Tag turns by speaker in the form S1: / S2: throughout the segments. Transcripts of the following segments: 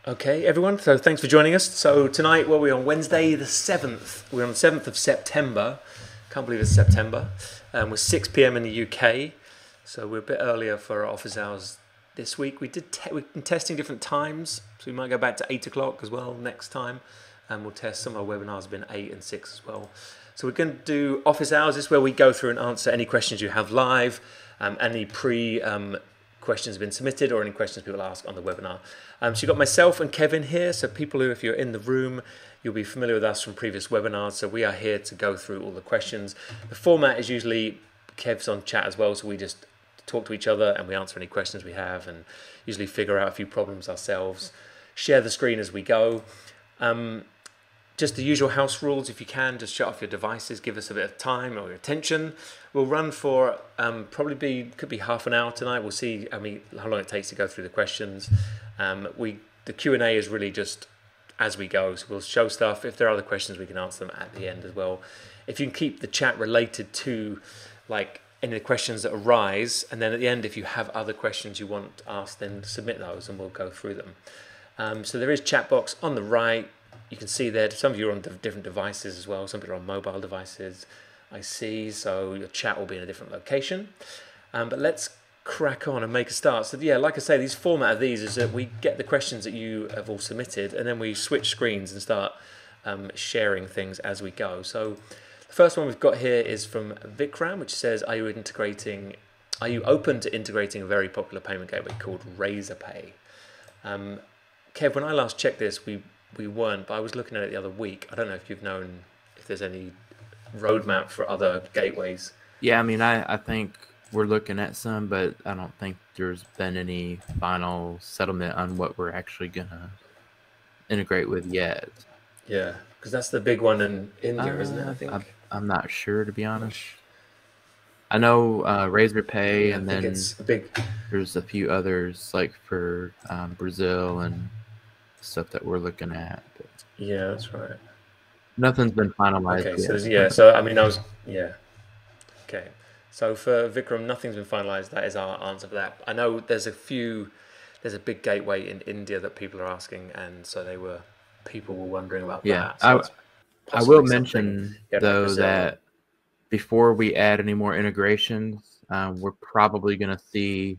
S1: Okay, everyone, so thanks for joining us. So tonight, well, we're on Wednesday the 7th. We're on the 7th of September. Can't believe it's September. We're 6 p.m. in the UK, so we're a bit earlier for our office hours this week. We've been testing different times, so we might go back to 8 o'clock as well next time. And we'll test some of our webinars have been 8 and 6 as well. So we're going to do office hours. This is where we go through and answer any questions you have live, any questions have been submitted or any questions people ask on the webinar. So you've got myself and Kevin here. So people who, if you're in the room, you'll be familiar with us from previous webinars. So we are here to go through all the questions. The format is usually Kev's on chat as well. So we just talk to each other and we answer any questions we have and usually figure out a few problems ourselves. Share the screen as we go. Just the usual house rules. If you can, just shut off your devices, give us a bit of time or your attention. We'll run for could be half an hour tonight. We'll see how long it takes to go through the questions. The Q&A is really just as we go. So we'll show stuff. If there are other questions, we can answer them at the end as well. If you can keep the chat related to like any of the questions that arise, and then at the end, if you have other questions you want asked, then submit those and we'll go through them. So there is chat box on the right. You can see there, some of you are on different devices as well. Some people are on mobile devices, I see. So your chat will be in a different location. But let's crack on and make a start. So yeah, like I say, the format of these is that we get the questions that you have all submitted and then we switch screens and start sharing things as we go. So the first one we've got here is from Vikram, which says, are you open to integrating a very popular payment gateway called Razorpay? Kev, when I last checked this, we weren't, but I was looking at it the other week. I don't know if you've known if there's any roadmap for other gateways.
S2: Yeah, I think we're looking at some, but I don't think there's been any final settlement on what we're actually gonna integrate with yet.
S1: Yeah, because that's the big one in India, isn't it? I think
S2: I'm not sure, to be honest. I know Razorpay, and then there's a few others like for Brazil and stuff that we're looking at. But
S1: yeah, that's right.
S2: Nothing's been finalized
S1: yet. Okay, so for Vikram, nothing's been finalized. That is our answer for that. I know there's a big gateway in India that people are asking, and so people were wondering about that. So
S2: I will mention though that before we add any more integrations, we're probably going to see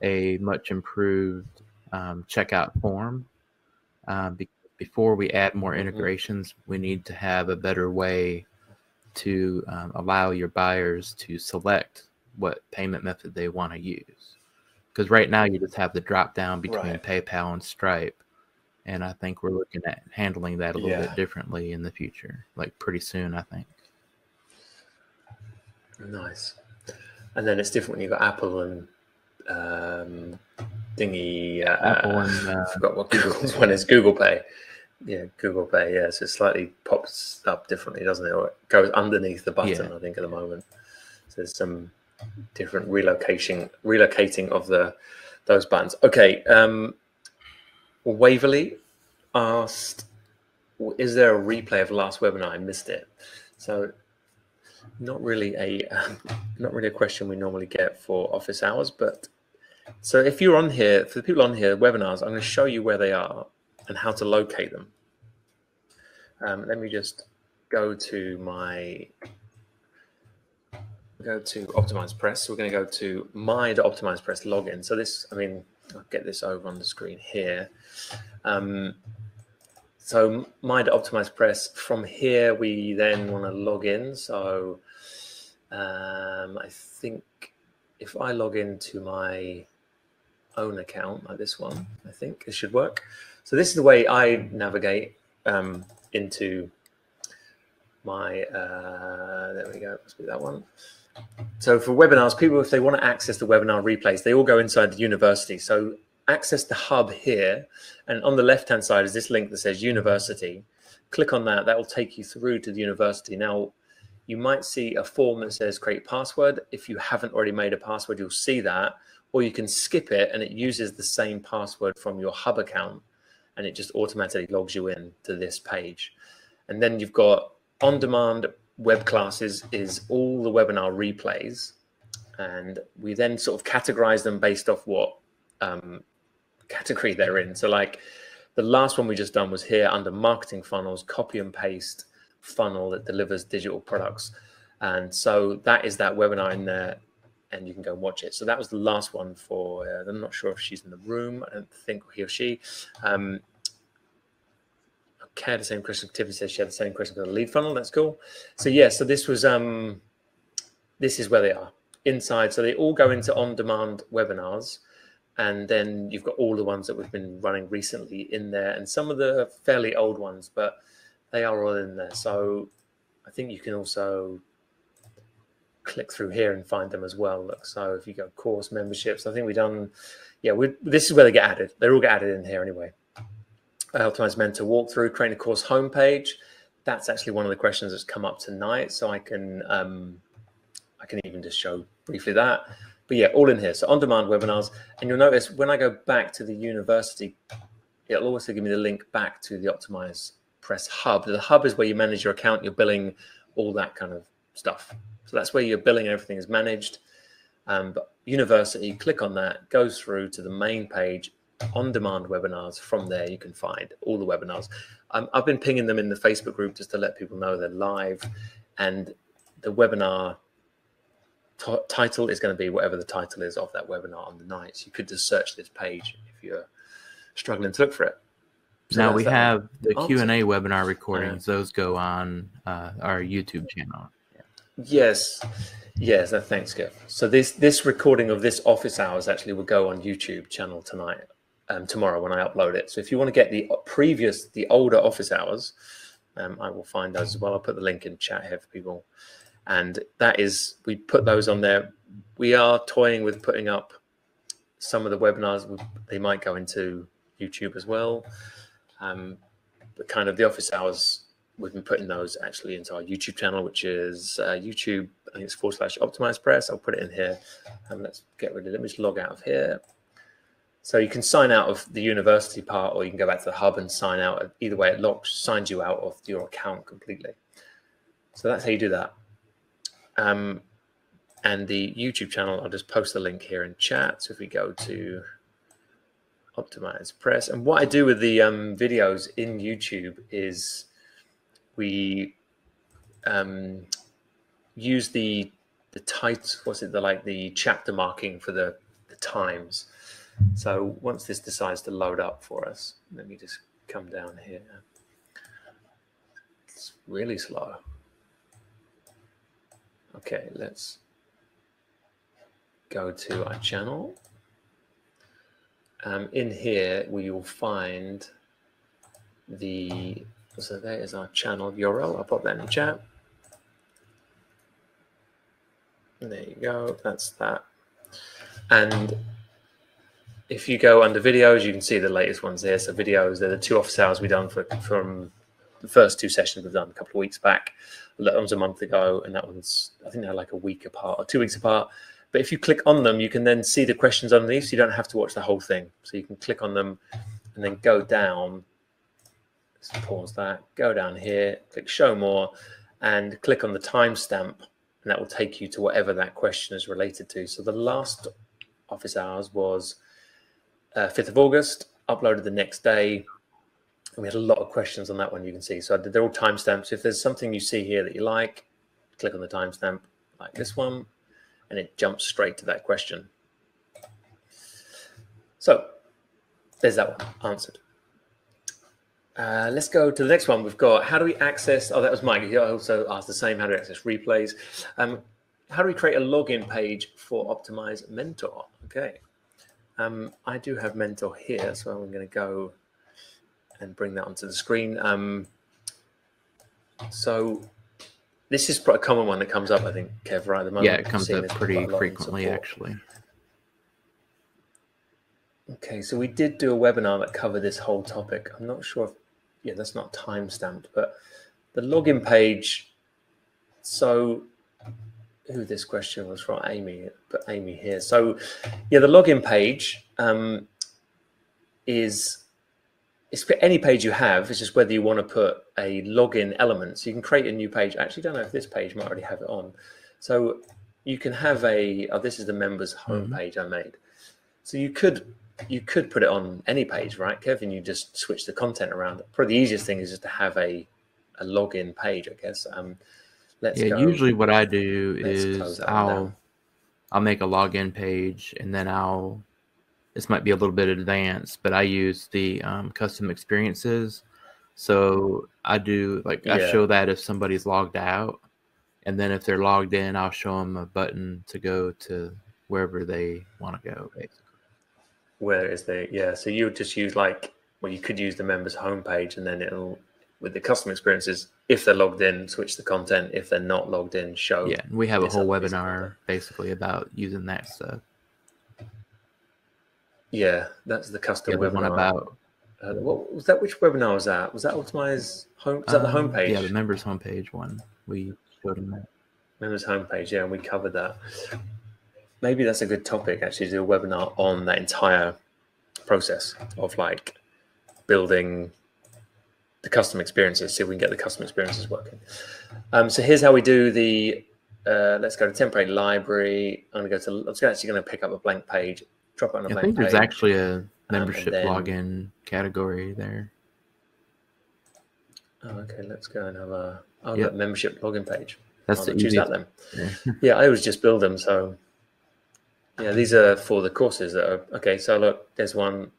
S2: a much improved checkout form. Before we add more integrations, we need to have a better way to allow your buyers to select what payment method they want to use. Because right now you just have the drop down between PayPal and Stripe. And I think we're looking at handling that a little bit differently in the future, like pretty soon, I think.
S1: Nice. And then it's different when you've got Apple and Apple and I forgot what Google's one is. Google Pay. Yeah, Google Pay. Yeah, so it slightly pops up differently, doesn't it? Or it goes underneath the button. I think at the moment. So there's some different relocating of those buttons. Okay. Waverly asked, "Is there a replay of the last webinar? I missed it." So not really a question we normally get for office hours, but. So if you're on here, for the people on here, webinars, I'm going to show you where they are and how to locate them. Let me just go to OptimizePress. So we're going to go to my OptimizePress login. So I'll get this over on the screen here. So my OptimizePress, from here, we then want to log in. So I think if I log into my own account like this one, I think this should work. So this is the way I navigate into my there we go, must be that one. So for webinars, people, if they want to access the webinar replays, they all go inside the university. So access the hub here, and on the left hand side is this link that says university. Click on that. That will take you through to the university. Now you might see a form that says create password. If you haven't already made a password, you'll see that. Or you can skip it and it uses the same password from your hub account and it just automatically logs you in to this page. And then you've got on-demand web classes is all the webinar replays. And we then sort of categorize them based off what category they're in. So like The last one we just done was here under marketing funnels, copy and paste funnel that delivers digital products. And so that is that webinar in there, and you can go and watch it. So that was the last one for, I'm not sure if she's in the room. I don't think he or she. Okay, the same question. Tiffany says she had the same question for the lead funnel. That's cool. So yeah, so this was, this is where they are inside. So they all go into on-demand webinars. And then you've got all the ones that we've been running recently in there, and some of the fairly old ones, but they are all in there. So I think you can also click through here and find them as well. Look, so if you go course memberships, I think we've done, yeah, this is where they get added. They all get added in here anyway. OptimizeMentor walkthrough, create a course homepage. That's actually one of the questions that's come up tonight. So I can even just show briefly that. But yeah, all in here. So on-demand webinars. And you'll notice when I go back to the university, it'll also give me the link back to the OptimizePress Hub. The Hub is where you manage your account, your billing, all that kind of stuff. So that's where your billing, everything is managed. But university, click on that, goes through to the main page, on-demand webinars. From there, you can find all the webinars. I've been pinging them in the Facebook group just to let people know they're live. And the webinar title is going to be whatever the title is of that webinar on the night. So you could just search this page if you're struggling to look for it. So
S2: now we have the Q&A webinar recordings. Those go on our YouTube channel.
S1: Yes. Thanks, Kev. So this recording of this office hours actually will go on YouTube channel tonight, tomorrow when I upload it. So if you want to get the older office hours, I will find those as well. I'll put the link in chat here for people. And that is, we put those on there. We are toying with putting up some of the webinars. They might go into YouTube as well. But kind of the office hours, we've been putting those actually into our YouTube channel, which is YouTube, I think it's /OptimizePress. I'll put it in here. Let's get rid of it. Let me just log out of here. So you can sign out of the university part, or you can go back to the hub and sign out. Either way, it signs you out of your account completely. So that's how you do that. And the YouTube channel, I'll just post the link here in chat. So if we go to OptimizePress, and what I do with the videos in YouTube is we use the title, the chapter marking for the times. So once this decides to load up for us, let me just come down here. It's really slow. Okay, let's go to our channel. In here, we will find so there is our channel URL. I'll pop that in the chat. There you go, that's that. And if you go under videos, you can see the latest ones there. So videos, they're the 2 office hours we've done from the first 2 sessions we've done a couple of weeks back. That was a month ago, and that one's, I think they're like a week apart or 2 weeks apart. But if you click on them, you can then see the questions underneath, so you don't have to watch the whole thing. So you can click on them and then go down. Let's pause that. Go down here, click Show More, and click on the timestamp, and that will take you to whatever that question is related to. So the last office hours was 5th of August, uploaded the next day. And we had a lot of questions on that one, you can see. So they're all timestamps. If there's something you see here that you like, click on the timestamp like this one, and it jumps straight to that question. So there's that one answered. Let's go to the next one. We've got, how do we access, that was Mike. He also asked the same, how do we access replays? How do we create a login page for OptimizeMentor? Okay. I do have Mentor here, so I'm going to go and bring that onto the screen. So this is a common one that comes up, I think, Kev, right at the moment.
S2: Yeah, it comes up pretty frequently, actually.
S1: Okay, so we did do a webinar that covered this whole topic. I'm not sure if, yeah, that's not time-stamped, but the login page, so who this question was from, Amy, but Amy here. So yeah, the login page it's for any page you have. It's just whether you want to put a login element. So you can create a new page. I actually don't know if this page might already have it on. So you can have this is the members homepage I made. So you could you could put it on any page, right, Kevin? You just switch the content around. Probably the easiest thing is just to have a login page, I guess. Let's go.
S2: Usually what I do is I'll make a login page, and then this might be a little bit advanced, but I use the custom experiences. So I do I show that if somebody's logged out, and then if they're logged in, I'll show them a button to go to wherever they want to go, basically.
S1: Where is so you would just use you could use the members homepage, and then it'll, with the custom experiences, if they're logged in, switch the content. If they're not logged in, show.
S2: Yeah, we have a whole webinar basically about using that stuff.
S1: Yeah, that's the custom webinar.
S2: One about
S1: what was that? Which webinar was that? Was that Optimize Home? Was that the homepage?
S2: Yeah, the members homepage one. We showed them that.
S1: Members homepage, yeah, and we covered that. Maybe that's a good topic, actually, to do a webinar on that entire process of building the custom experiences. See if we can get the custom experiences working. So here's how we do the. Let's go to template library. I'm actually going to pick up a blank page, drop it on a blank page.
S2: I think there's actually a membership login category there.
S1: Oh, okay. Let's go and have a membership login page.
S2: That's the
S1: choose that then. Yeah, I always just build them. So yeah, these are for the courses that are okay. So look, there's one.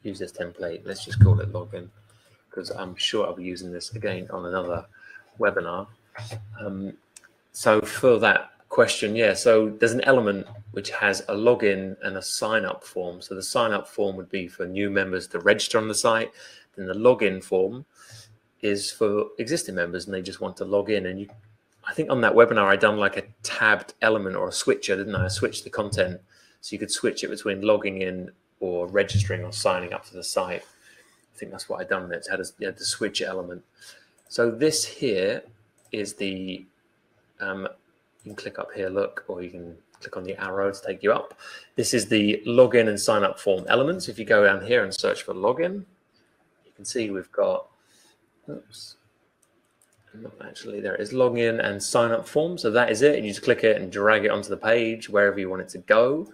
S1: Use this template. Let's just call it login, because I'm sure I'll be using this again on another webinar. So for that question, so there's an element which has a login and a sign up form. So the sign up form would be for new members to register on the site. Then the login form is for existing members, and they just want to log in. And I think on that webinar, I done a tabbed element or a switcher, didn't I? I switched the content, so you could switch it between logging in or registering or signing up to the site. I think that's what I done. It had the switch element. So this here is the, you can click up here, look, or you can click on the arrow to take you up. This is the login and sign up form elements. If you go down here and search for login, you can see we've got, oops, not actually, there it is, login and sign up form. So that is it. And you just click it and drag it onto the page wherever you want it to go.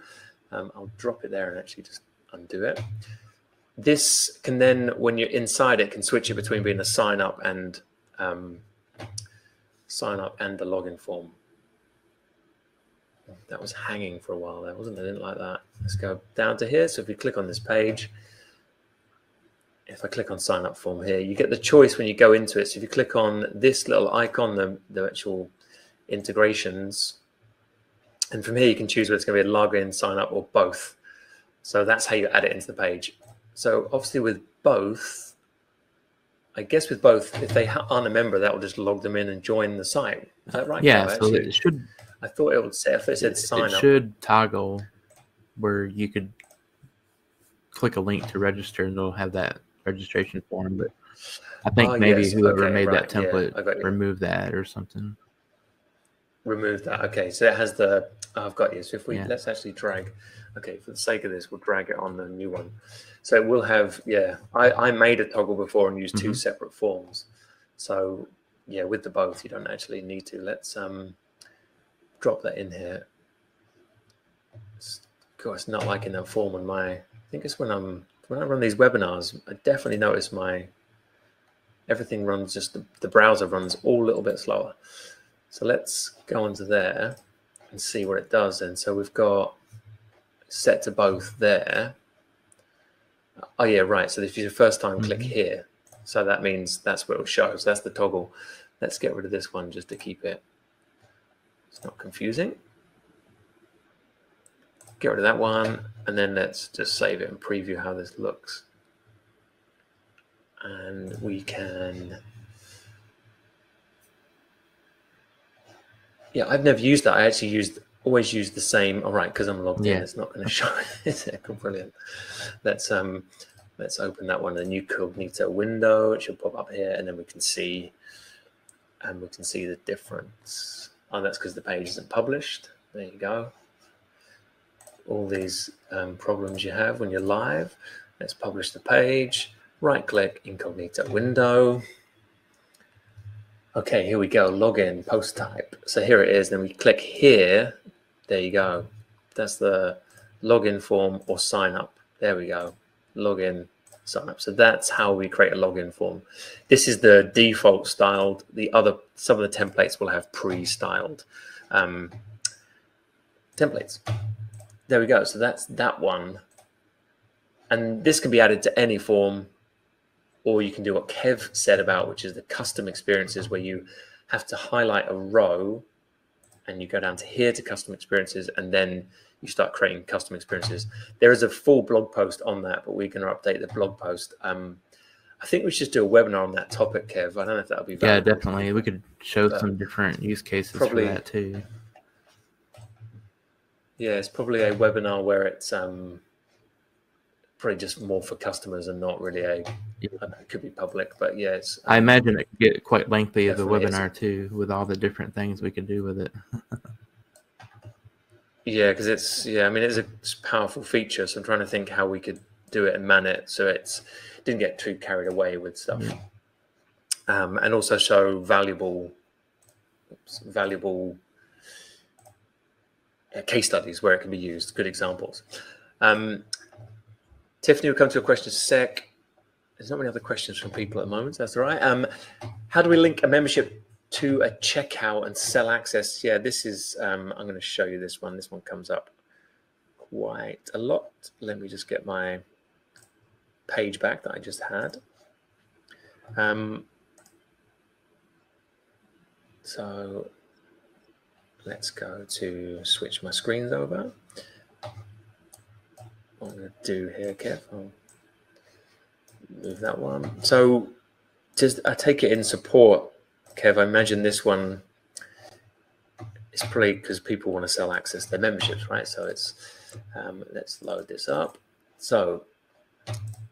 S1: I'll drop it there and actually just undo it. This can then, when you're inside it, can switch it between being a sign up and the login form. That was hanging for a while there, wasn't it? I didn't like that. Let's go down to here. So if you click on this page, if I click on sign up form here, you get the choice when you go into it. So if you click on this little icon, the actual integrations, and from here you can choose whether it's going to be a login, sign up, or both. So that's how you add it into the page. So obviously with both, I guess with both, if they aren't a member, that will just log them in and join the site. Is that right?
S2: Yeah, so it should.
S1: I thought it would say, if it said sign up.
S2: It should toggle where you could click a link to register, and it'll have that registration form. But I think maybe whoever made that template removed that or something.
S1: Remove that. Okay, so it has the. I've got you. So if we let's actually drag. Okay, for the sake of this, we'll drag it on the new one. So it will have. Yeah, I made a toggle before and used two separate forms. So yeah, with the both, you don't actually need to. Let's drop that in here. Of course, it's not like in that form on my. I think it's when I run these webinars, I definitely notice everything runs the browser runs all a little bit slower. So let's go onto there and see what it does. And so we've got set to both there. Oh yeah, right. So if you first time click here, so that means that's what it'll show. So that's the toggle. Let's get rid of this one just to keep it's not confusing. Get rid of that one, and then let's just save it and preview how this looks. And we can. Yeah, I've never used that. I actually always used the same. All right, because I'm logged in, it's not going to show it. Is it? Brilliant. Let's open that one, a new cognito window. It should pop up here, and then we can see the difference. Oh, that's because the page isn't published. There you go. All these problems you have when you're live. Let's publish the page. Right-click, incognito window. Okay, here we go. Login, post type. So here it is. Then we click here. There you go. That's the login form or sign up. There we go. Login, sign up. So that's how we create a login form. This is the default styled. Some of the templates will have pre-styled templates. There we go. So that's that one. And this can be added to any form, or you can do what Kev said about, which is the custom experiences, where you have to highlight a row and you go down to here to custom experiences, and then you start creating custom experiences. There is a full blog post on that, but we're going to update the blog post. I think we should do a webinar on that topic, Kev. I don't know if that'll be valuable.
S2: Yeah, definitely. We could show some different use cases for that too.
S1: Yeah, it's probably a webinar where it's probably just more for customers and not really it could be public, but yeah, it's.
S2: I imagine it could get quite lengthy as a webinar too, with all the different things we could do with it.
S1: Yeah, because it's a powerful feature. So I'm trying to think how we could do it and man it so it didn't get too carried away with stuff, and also show valuable case studies where it can be used, good examples. Tiffany, we'll come to a question in a sec. There's not many other questions from people at the moment. So that's all right. How do we link a membership to a checkout and sell access? Yeah, this is, I'm going to show you this one. This one comes up quite a lot. Let me just get my page back that I just had. So let's go to switch my screens over. What I'm going to do here, Kev, I'll move that one. So I take it in support, Kev. I imagine this one is probably because people want to sell access to their memberships, right? So it's let's load this up. So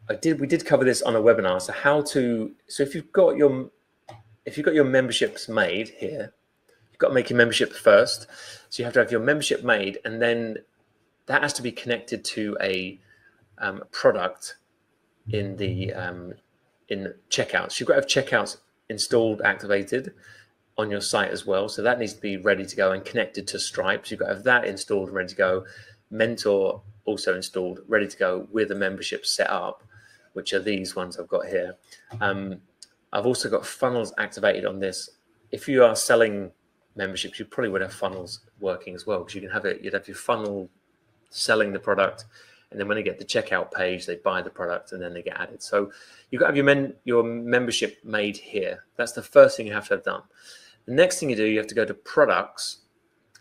S1: we did cover this on a webinar. So if you've got your memberships made here, you've got to make your membership first. So you have to have your membership made, and then that has to be connected to a product in the in checkouts. You've got to have checkouts installed, activated on your site as well. So that needs to be ready to go and connected to Stripe. So you've got to have that installed and ready to go. Mentor also installed, ready to go with a membership set up, which are these ones I've got here. I've also got funnels activated on this. If you are selling memberships, you probably would have funnels working as well, because you can have it. You'd have your funnel selling the product, and then when they get the checkout page, they buy the product and then they get added. So you've got to have your membership made here. That's the first thing you have to have done. The next thing you do, you have to go to products.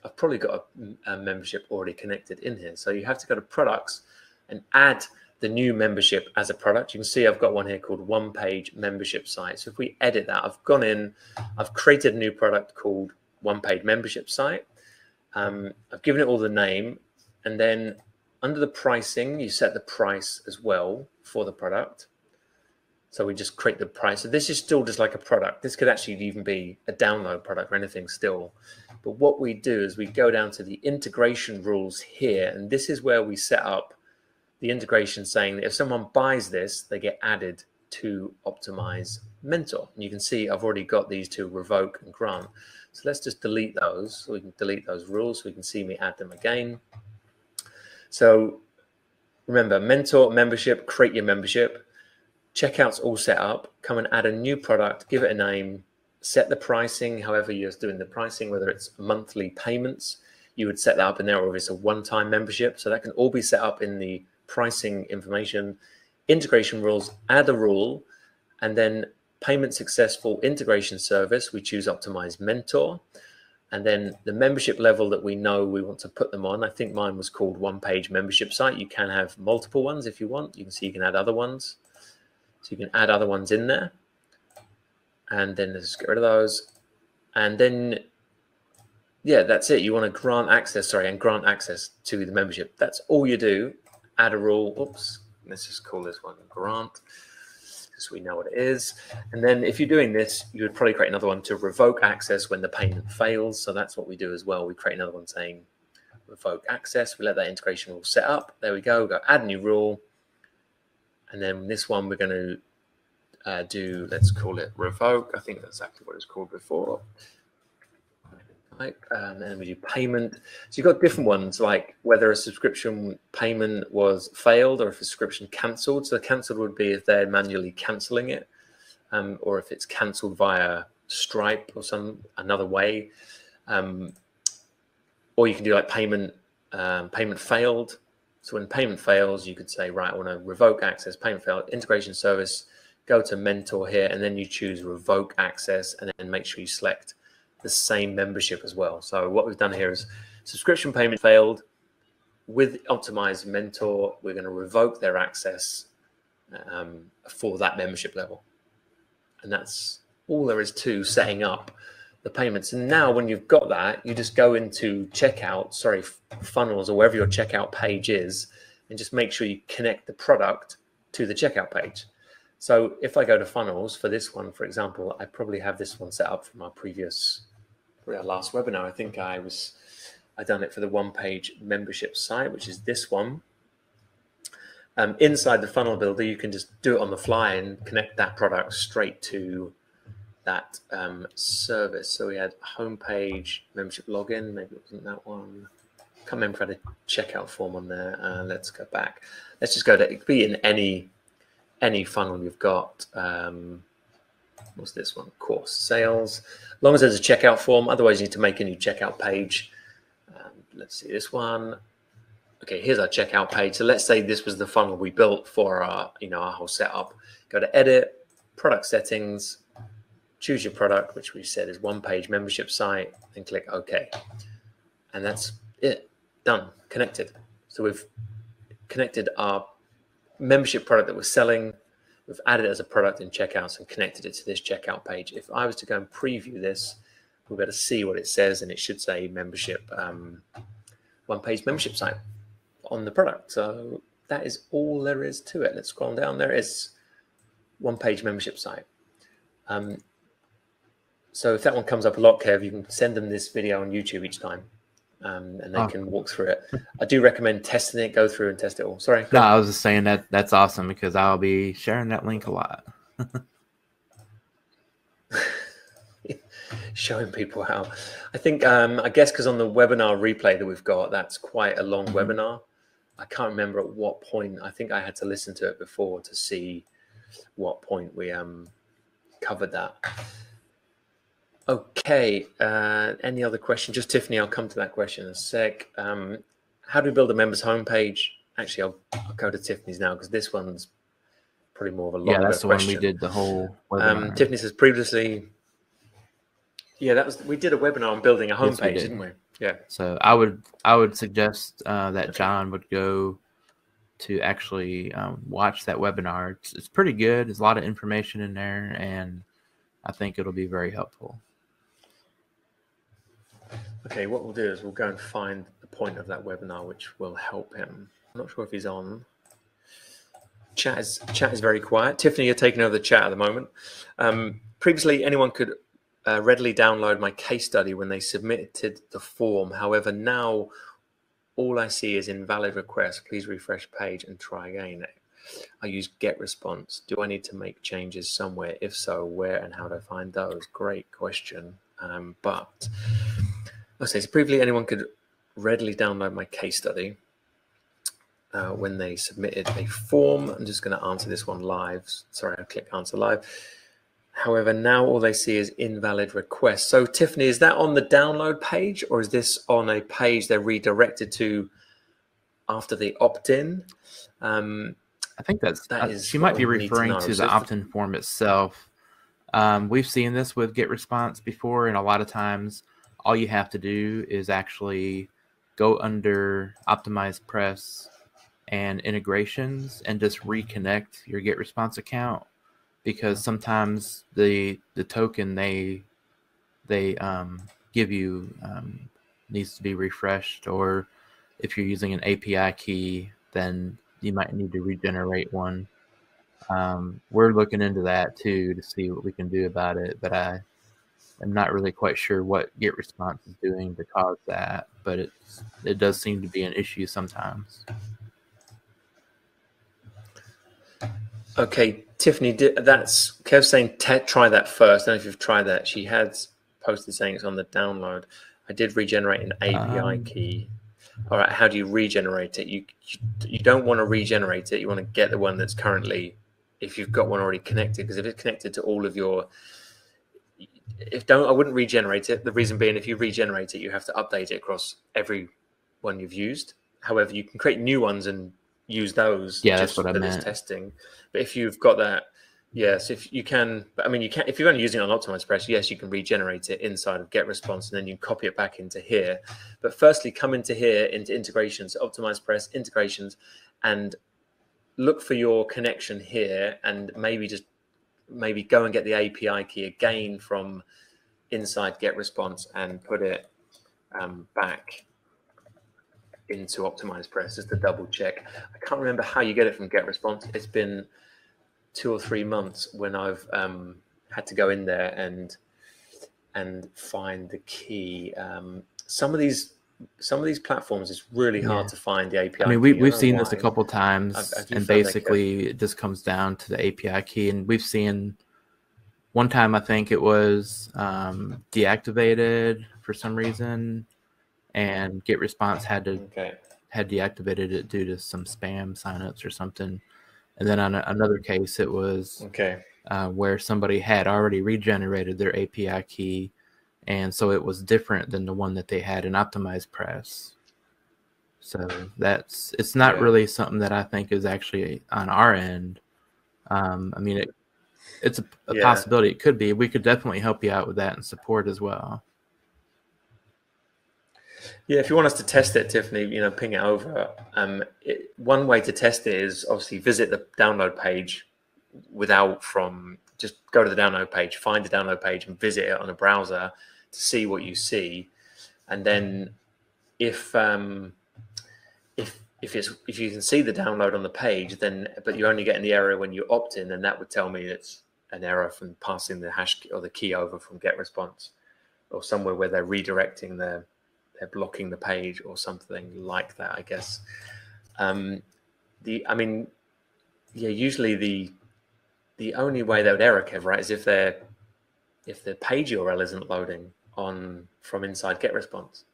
S1: I've probably got a membership already connected in here. So you have to go to products and add the new membership as a product. You can see I've got one here called One Page Membership Site. So if we edit that, I've gone in, I've created a new product called One Page Membership Site. I've given it all the name, and then under the pricing, you set the price as well for the product. So we just create the price. So this is still just like a product. This could actually even be a download product or anything still. But what we do is we go down to the integration rules here, and this is where we set up the integration, saying that if someone buys this, they get added to OptimizeMentor. And you can see I've already got these to revoke and grant. So let's just delete those. So we can delete those rules so we can see me add them again. So remember, mentor, membership, create your membership. Checkout's all set up. Come and add a new product, give it a name, set the pricing, however you're doing the pricing, whether it's monthly payments, you would set that up in there, or if it's a one-time membership. So that can all be set up in the pricing information. Integration rules, add a rule, and then payment successful integration service, we choose OptimizeMentor. And then the membership level that we know we want to put them on. I think mine was called One Page Membership Site. You can have multiple ones if you want. You can see you can add other ones. So you can add other ones in there. And then let's get rid of those. And then, yeah, that's it. You want to grant access to the membership. That's all you do. Add a rule. Oops. Let's just call this one grant, so we know what it is. And then if you're doing this, you would probably create another one to revoke access when the payment fails. So that's what we do as well. We create another one saying revoke access. We let that integration rule set up. There we go. Go add a new rule. And then this one we're going to do, let's call it revoke. I think that's exactly what it's called before. Right, and then we do payment. So you've got different ones, like whether a subscription payment was failed or if a subscription cancelled. So cancelled would be if they're manually cancelling it, or if it's cancelled via Stripe or another way. Or you can do like payment failed. So when payment fails, you could say, right, I want to revoke access, payment failed, integration service, go to mentor here, and then you choose revoke access, and then make sure you select the same membership as well. So what we've done here is subscription payment failed. With OptimizeMentor, we're going to revoke their access for that membership level. And that's all there is to setting up the payments. And now when you've got that, you just go into funnels, or wherever your checkout page is, and just make sure you connect the product to the checkout page. So if I go to funnels for this one, for example, I probably have this one set up from our last webinar. I think I done it for the one-page membership site, which is this one. Inside the funnel builder, you can just do it on the fly and connect that product straight to that service. So we had homepage, membership login, maybe it wasn't that one. Can't remember if I had a checkout form on there. Let's go back. Let's just go to, it could be in any funnel you've got. What's this one? Course sales. As long as there's a checkout form, otherwise you need to make a new checkout page. Let's see this one. Okay, here's our checkout page. So let's say this was the funnel we built for our whole setup. Go to edit, product settings, choose your product, which we said is one-page membership site, and click OK. And that's it, done, connected. So we've connected our membership product that we're selling. We've added it as a product in checkouts and connected it to this checkout page. If I was to go and preview this, we'll be able to see what it says, and it should say membership, one-page membership site on the product. So that is all there is to it. Let's scroll down. There is one-page membership site. So if that one comes up a lot, Kev, you can send them this video on YouTube each time, and they can walk through it. I do recommend testing it, go through and test it all. Sorry.
S2: No, I was just saying that's awesome, because I'll be sharing that link a lot.
S1: Showing people how. I think, I guess because on the webinar replay that we've got, that's quite a long webinar. I can't remember at what point. I think I had to listen to it before to see what point we covered that. Okay, any other questions? Just Tiffany, I'll come to that question in a sec. How do we build a members homepage? Actually, I'll go to Tiffany's now, because this one's probably more of a longer question.
S2: Yeah, that's the one we did the whole webinar.
S1: Tiffany says previously, yeah, we did a webinar on building a homepage, didn't we? Yeah.
S2: So I would suggest that John would go to actually watch that webinar. It's pretty good. There's a lot of information in there, and I think it'll be very helpful.
S1: Okay, what we'll do is we'll go and find the point of that webinar, which will help him. I'm not sure if he's on. Chat is very quiet. Tiffany, you're taking over the chat at the moment. Previously, anyone could readily download my case study when they submitted the form. However, now all I see is invalid request. Please refresh page and try again. I use GetResponse. Do I need to make changes somewhere? If so, where and how do I find those? Great question. But okay, so previously anyone could readily download my case study when they submitted a form. I'm just going to answer this one live. Sorry, I click answer live. However, now all they see is invalid request. So Tiffany, is that on the download page, or is this on a page they're redirected to after the opt-in?
S2: I think she might be referring to the opt-in form itself. We've seen this with GetResponse before, and a lot of times all you have to do is actually go under OptimizePress and integrations and just reconnect your GetResponse account, because sometimes the token they give you needs to be refreshed, or if you're using an API key, then you might need to regenerate one. We're looking into that too to see what we can do about it, but I'm not really quite sure what GetResponse is doing to cause that, but it does seem to be an issue sometimes.
S1: Okay, Tiffany, that's Kev's saying try that first. I don't know if you've tried that. She had posted saying it's on the download. I did regenerate an API key. All right, how do you regenerate it? You don't want to regenerate it. You want to get the one that's currently, if you've got one already connected, because if it's connected to all of your, I wouldn't regenerate it. The reason being, if you regenerate it, you have to update it across every one you've used. However, you can create new ones and use those
S2: just for
S1: this testing. But if you've got that, yes, if you can, but I mean, you can, if you're only using it on OptimizePress, yes, you can regenerate it inside of GetResponse, and then you can copy it back into here. But firstly, come into here, into integrations, OptimizePress integrations, and look for your connection here, and maybe go and get the API key again from inside GetResponse and put it back into OptimizePress just to double check. I can't remember how you get it from GetResponse. It's been 2 or 3 months when I've had to go in there and find the key. Some of these platforms, it's really hard to find the API.
S2: I mean, we've seen this a couple times, and basically it just comes down to the API key. And we've seen one time, I think it was deactivated for some reason, and GetResponse had deactivated it due to some spam signups or something. And then on another case, it was where somebody had already regenerated their API key, and so it was different than the one that they had in OptimizePress. So it's not really something that I think is actually on our end. I mean, it's a possibility. It could be. We could definitely help you out with that and support as well.
S1: Yeah, if you want us to test it, Tiffany, ping it over. One way to test it is obviously visit the download page just go to the download page, find the download page and visit it on a browser to see what you see. And then if you can see the download on the page, but you only get in the error when you opt in, then that would tell me it's an error from passing the hash or the key over from GetResponse, or somewhere where they're redirecting they're blocking the page or something like that, I guess. Usually the only way that would error, Kev, right, is if the page URL isn't loading from inside GetResponse.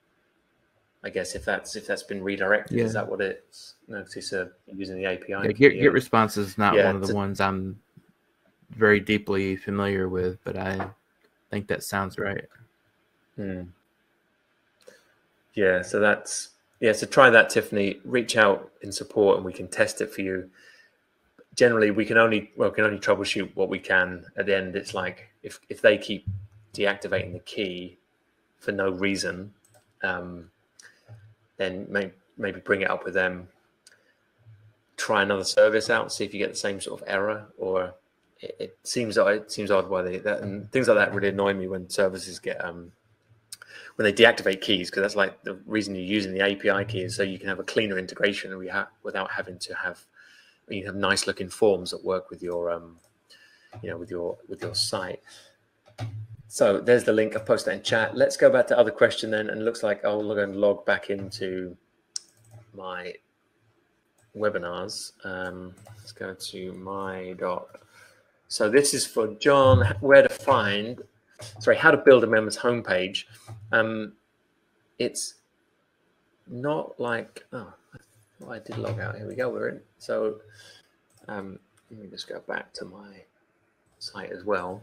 S1: I guess if that's been redirected, is that what it's? No, it's using the API.
S2: GetResponse is not one of the ones I'm very deeply familiar with, but I think that sounds right.
S1: Yeah, so so try that, Tiffany. Reach out in support and we can test it for you. Generally, we can only troubleshoot what we can. At the end, it's like if they keep deactivating the key for no reason, then maybe bring it up with them. Try another service out, see if you get the same sort of error. Or it seems odd why and things like that really annoy me when services get when they deactivate keys, because that's like the reason you're using the API key is so you can have a cleaner integration without having to have nice looking forms that work with your with your site. So there's the link. I've posted that in chat. Let's go back to other question then, and it looks like I'll go and log back into my webinars. Let's go to so this is for John. How to build a member's homepage. It's not like I did log out. Here we go. We're in. So let me just go back to my site as well.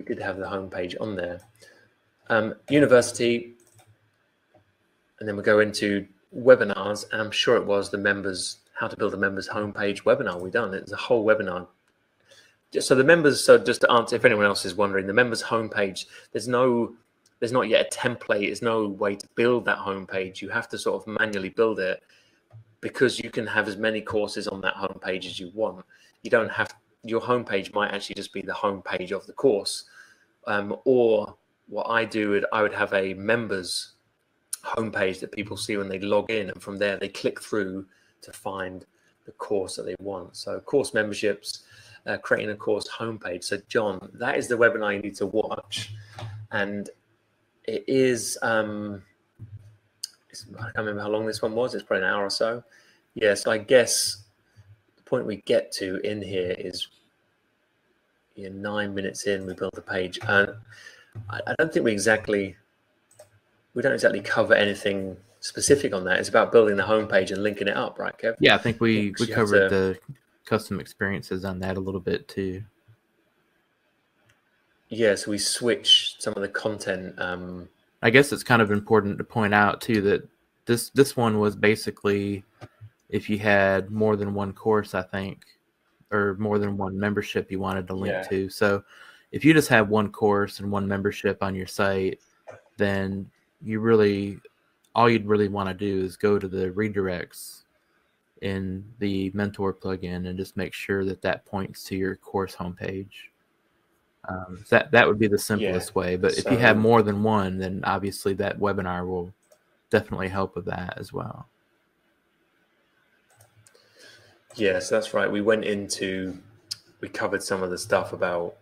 S1: We did have the homepage on there. University, and then we go into webinars, and I'm sure it was how to build a members homepage webinar we done. It was a whole webinar. So just to answer, if anyone else is wondering, the members homepage, there's not yet a template. There's no way to build that homepage. You have to sort of manually build it, because you can have as many courses on that homepage as you want. You don't have, your homepage might actually just be the homepage of the course. Or what I would have a members homepage that people see when they log in, and from there they click through to find the course that they want. So course memberships, creating a course homepage. So John, that is the webinar you need to watch, and it is I can't remember how long this one was. It's probably an hour or so. So I guess the point we get to in here is 9 minutes in, we build the page, and I don't think we exactly we don't exactly cover anything specific on that. It's about building the homepage and linking it up, right, Kev?
S2: Yeah, I think we covered the custom experiences on that a little bit too.
S1: Yeah, so we switch some of the content.
S2: I guess it's kind of important to point out too that this one was basically if you had more than one course, I think, or more than one membership you wanted to link to. So if you just have one course and one membership on your site, then all you'd really want to do is go to the redirects in the Mentor plugin and just make sure that points to your course homepage. That would be the simplest way. But if you have more than one, then obviously that webinar will definitely help with that as well.
S1: Yes, that's right. We covered some of the stuff about,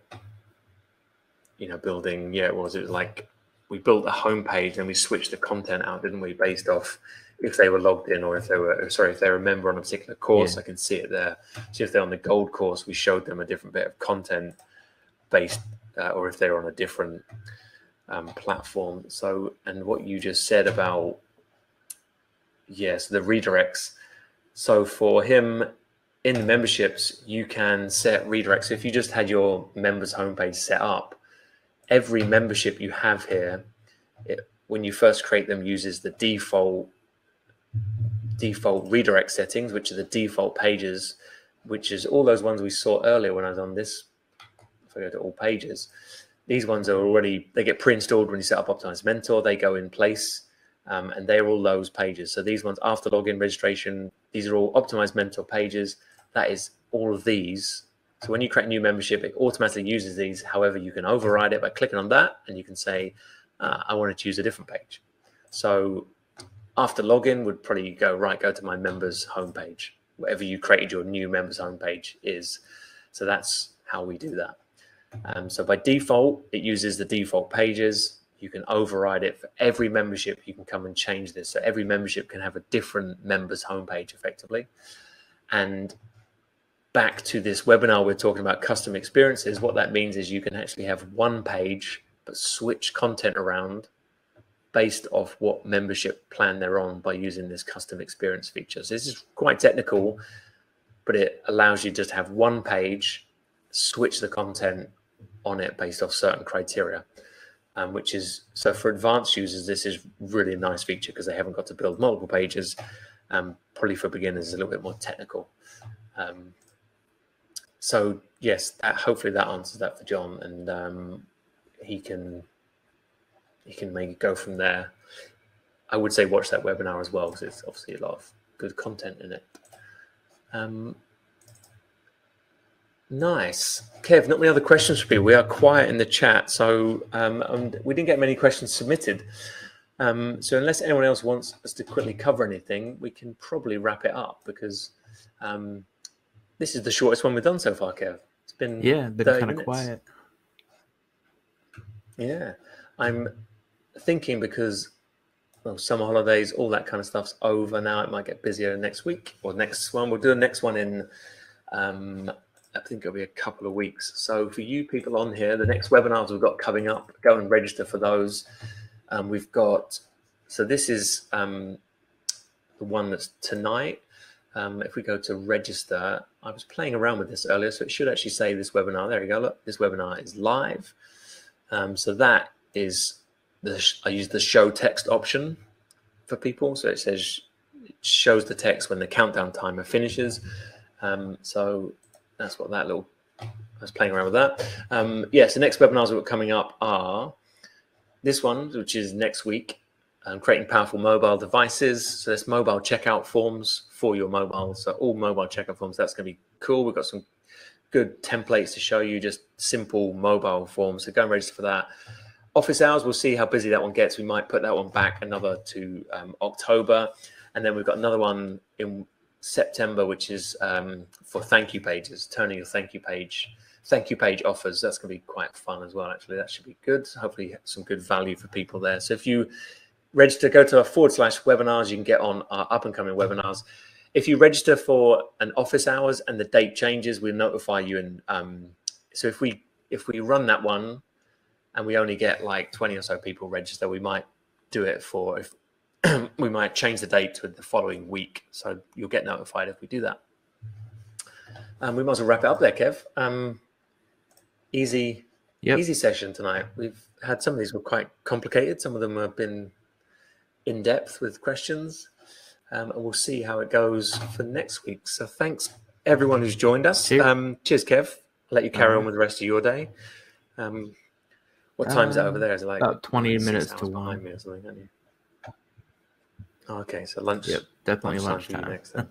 S1: building. Yeah, it was like we built a homepage and we switched the content out, didn't we? Based off if they were logged in or if they were a member on a particular course. I can see it there. So if they're on the gold course, we showed them a different bit of content based, or if they're on a different platform. So, and what you just said about, yes, the redirects. So for him in the memberships, you can set redirects. So if you just had your members homepage set up, every membership you have here, when you first create them, uses the default redirect settings, which are the default pages, which is all those ones we saw earlier when I was on this. If I go to all pages, these ones are already, they get pre-installed when you set up OptimizeMentor. They go in place, and they're all those pages. So these ones after login registration, these are all OptimizeMentor pages. That is all of these. So when you create a new membership, it automatically uses these. However, you can override it by clicking on that, and you can say, I want to use a different page. So after login would probably go to my members homepage, whatever you created your new members homepage is. So that's how we do that. So by default, it uses the default pages. You can override it for every membership. You can come and change this. So every membership can have a different members homepage effectively. And back to this webinar, we're talking about custom experiences. What that means is you can actually have one page, but switch content around based off what membership plan they're on by using this custom experience feature. So this is quite technical, but it allows you just to have one page, switch the content on it based off certain criteria, which is, so for advanced users, this is really a nice feature because they haven't got to build multiple pages. Probably for beginners, it's a little bit more technical. So yes, hopefully that answers that for John, and he can maybe go from there. I would say watch that webinar as well because it's obviously a lot of good content in it. Nice. Kev, not many other questions for people. We are quiet in the chat, so we didn't get many questions submitted. So unless anyone else wants us to quickly cover anything, we can probably wrap it up because this is the shortest one we've done so far, Kev. It's been kind of quiet. Yeah, I'm thinking because summer holidays, all that kind of stuff's over now. It might get busier next week or next one. We'll do the next one in, I think it'll be a couple of weeks. So for you people on here, the next webinars we've got coming up, go and register for those. We've got, so this is the one that's tonight. If we go to register, I was playing around with this earlier, so it should actually say this webinar. There you go. Look, this webinar is live. So that is I use the show text option for people. So it shows the text when the countdown timer finishes. So that's what I was playing around with that. Yes, the next webinars that are coming up are this one, which is next week. Creating powerful mobile devices. So there's mobile checkout forms for your mobile. So all mobile checkout forms, that's going to be cool. We've got some good templates to show you, just simple mobile forms. So go and register for that. Office hours, we'll see how busy that one gets. We might put that one back another to October. And then we've got another one in September, which is for thank you pages, turning your thank you page offers. That's going to be quite fun as well, actually. That should be good. Hopefully some good value for people there. So if you register, go to our /webinars. You can get on our up and coming webinars. If you register for an office hours and the date changes, we'll notify you. And so if we run that one and we only get like 20 or so people register, we might do it for, if we might change the date to the following week. So you'll get notified if we do that. We might as well wrap it up there, Kev. Easy session tonight. We've had some of these were quite complicated. Some of them have been in depth with questions. And we'll see how it goes for next week. So thanks everyone who's joined us. Cheers, Kev. I'll let you carry on with the rest of your day. What time is it over there? Is it like
S2: about 20 minutes to 1
S1: behind me or something, aren't you? Oh, okay, so lunch.
S2: Yep, definitely lunchtime.
S1: Next time.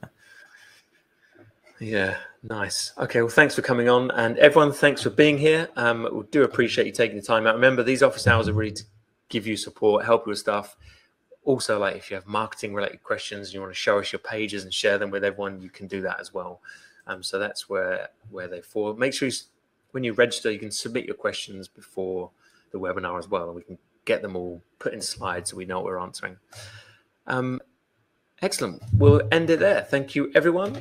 S1: Yeah, nice. Okay, well, thanks for coming on, and everyone, thanks for being here. We do appreciate you taking the time out. Remember, these office hours are really to give you support, help you with stuff. Also, like if you have marketing related questions and you want to show us your pages and share them with everyone, you can do that as well. So that's where they fall. Make sure when you register, you can submit your questions before the webinar as well, and we can get them all put in slides so we know what we're answering. Excellent. We'll end it there. Thank you, everyone.